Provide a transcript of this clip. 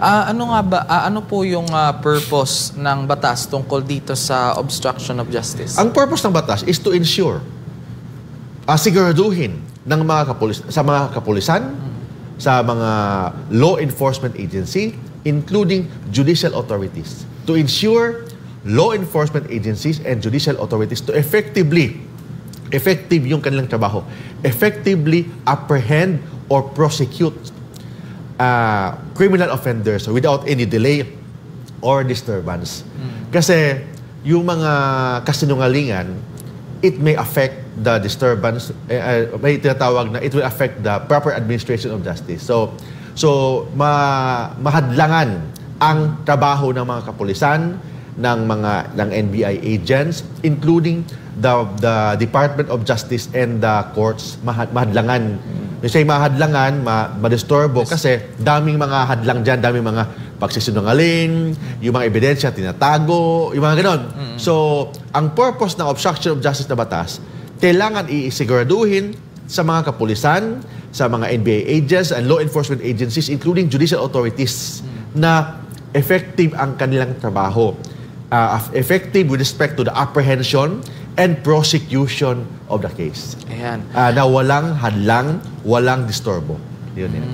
Ano nga ba, ano po yung purpose ng batas tungkol dito sa obstruction of justice? Ang purpose ng batas is to ensure, siguraduhin ng mga kapulisan, sa mga law enforcement agency, including judicial authorities, to ensure law enforcement agencies and judicial authorities to effective yung kanilang trabaho, effectively apprehend or prosecute criminal offenders without any delay or disturbance. Kasi yung mga kasinungalingan, it may affect the disturbance, may tinatawag na it will affect the proper administration of justice. So mahadlangan ang trabaho ng mga kapulisan, ng NBI agents, including the Department of Justice and the courts, mahadlangan. Kasi mahadlangan, madisturbo kasi daming mga hadlang dyan, daming mga pagsisinungaling, yung mga ebidensya tinatago, yung mga ganon. So, ang purpose ng obstruction of justice na batas, kailangan isiguraduhin sa mga kapulisan, sa mga NBI agents and law enforcement agencies, including judicial authorities, na effective ang kanilang trabaho. Effective with respect to the apprehension and prosecution of the case. Ayan. Na walang hadlang, walang disturbo. Yun yan.